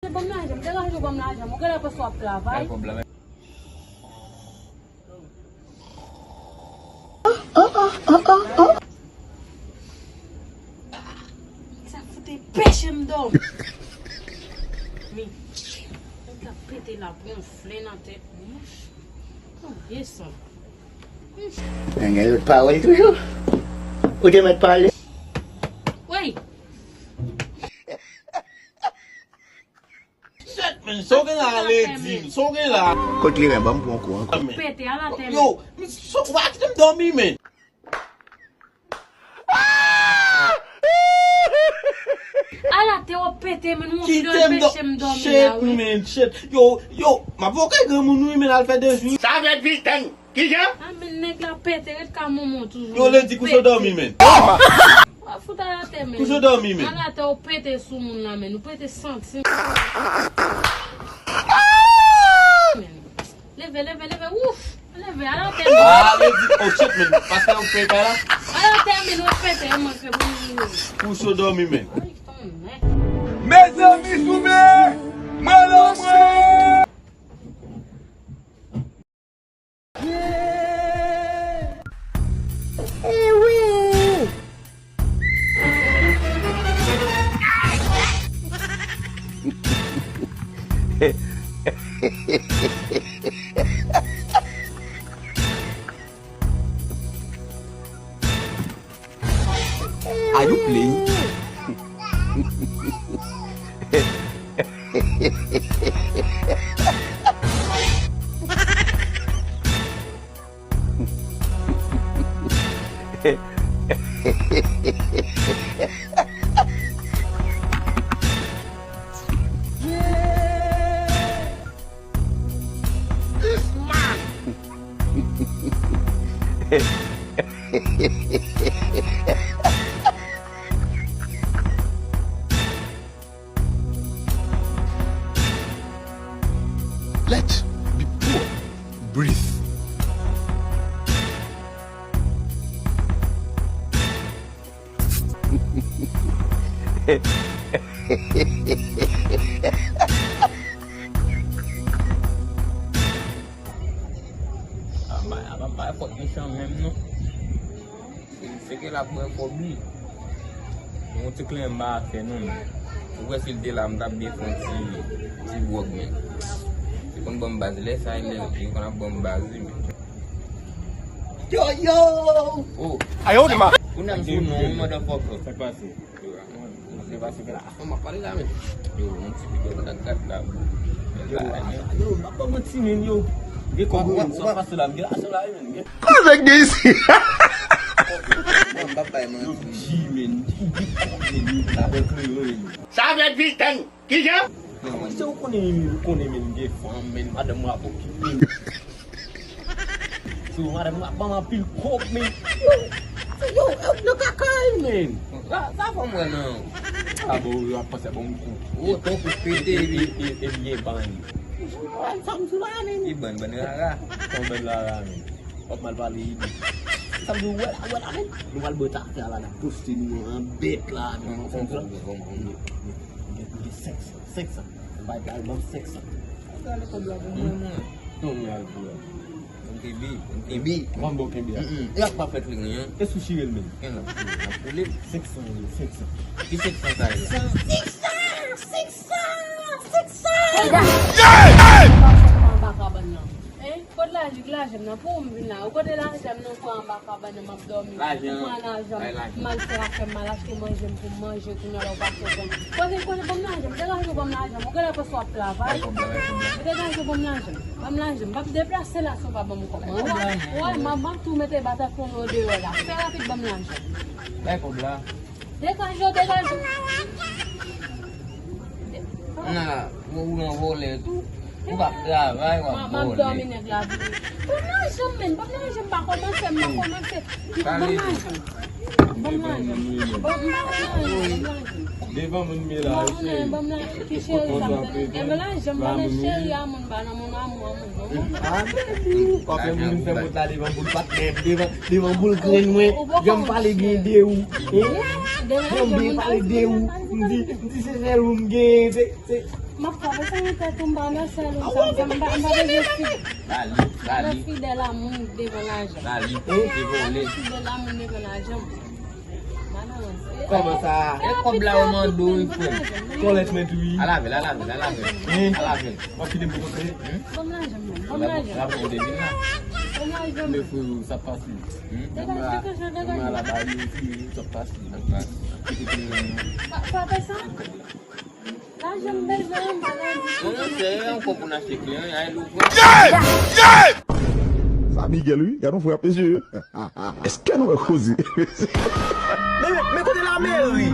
Vamos lá, gente. Vamos lá, gente. Agora a pessoa vai. Ça fout des pêches, m'dom. Mais, on t'a pété la gonflée dans la tête. Oh, yes, ça. Elle parle toujours. Où tu m'as parlé? Oui. So gen la ledi, so gen la. Kote li men bam pou an kou an kou. Pété à la tête. Yo, so wak dem dormi men. À la tête, on pété, mais nous, on Ki doit dem pêcher, m'dom. shit men, shit. Yo, ma vokay gen moun nou men al fè 2 jou. Sa vet vit ten. Ki jan? Ah, mais nèg la pété, ret ka maman toujours. Yo ledi kou so dormi men. Fout à la tête, mais. Kou so dormi men. À la tête, on pété sous mon là, mais nous pété senti. Levez, ouf! Levez, à la tête. Ah, ledi, oh shit men, paske an fè kaya la. À la tête, mais nous pété, moi, que vous. Kou so dormi men. Mes amis soumets, malheureux. Are you playing? Let's be poor. Breathe. Abang pot ni sang même non. C'est que la première fois lui. On te clame ba fait non. Ou est-ce qu'il dit là m'd'a bien font ti work mais. C'est comme bon base là ça il est qu'on a bon base. Yo! Oh, Ayo ni ma. on a dit non motherfucker. C'est passé. C'est passé là. On m'a parlé là mais. Yo, on se dit que dans quatre là. Yo, pas mentir men yo. Dia kau so pas là, dia asal là men. Come like this. Bapak emang. Jimin. Lah berkeluar. Sa vet vit ten. Ki jan? So kone men dia fam men ada mak pokok. So ada mak bang apil kok men. Yo, nak kakai men. Tak fam mana. Abo apa saya bang ku. Oh, tu PT dia bang. Samsul lah ni. Iban bener lah. Bener lah ni. Opmal Bali ini. Sambil buat apa? Lumal betak jalan. Terus ini bed lah. Samsul. Dia seks. Baik album seks. Kalau kau bilang tu ni album. TV. Mambo kan dia. Ya apa perfectnya? Itu sushi men. Kan lah. Boleh seks. Kita seks. Kod la jem nan pou m vin la. Ou kote la jem nan pou an baka ban nan map dormi. Mwen la jem mal se la kem mal achete manje pou manje tou nan la ou bako kon. Kote bom la jem. Dega jou bom la jem. Ou kote pou swap la vay. Dega jou bom la jem. Bom la jem. Bap deplase la sou pa bom kon. Ouay, map tou mette bata kon ou de ou la. Fè rapid bom la jem. Dega jou. Nah, mau boleh tu. Buka dah, baik wah. Map dormi neg la. Bom la jem men. Bom la jem pa komanse. Bom la jem. Devan moun mi la. Bom la jem. Ki chéri sa. E me la jem bane chéri amon bana mon amon. Kau kan mun fè bout la devan boul patnet. Devan boul kren mwen. Jam pale gen de ou. Jam bi pale de ou. Mdi se sel ou mgen. Ma fave sa yon te tomba nan sel ou sa mba de Lali. fidèle à mon devant l'argent. Lali. Dévolé. Fidèle à mon devant l'argent. Comment ça? Et comme là, on m'a donné, il faut. Colette met oui. À la veille. À la veille. On finit pour côté. Comme l'argent, comme Là, l'argent. pour des villes là. Comme l'argent. Mais faut ça passe. On a la balle aussi, ça passe. Papa ça? L'argent besoin, Non, c'est un coup pour acheter client, il y a un loup. Ça, Miguel, lui, il y a un frère péché. Est-ce qu'il y a un frère. Mais côté la mairie.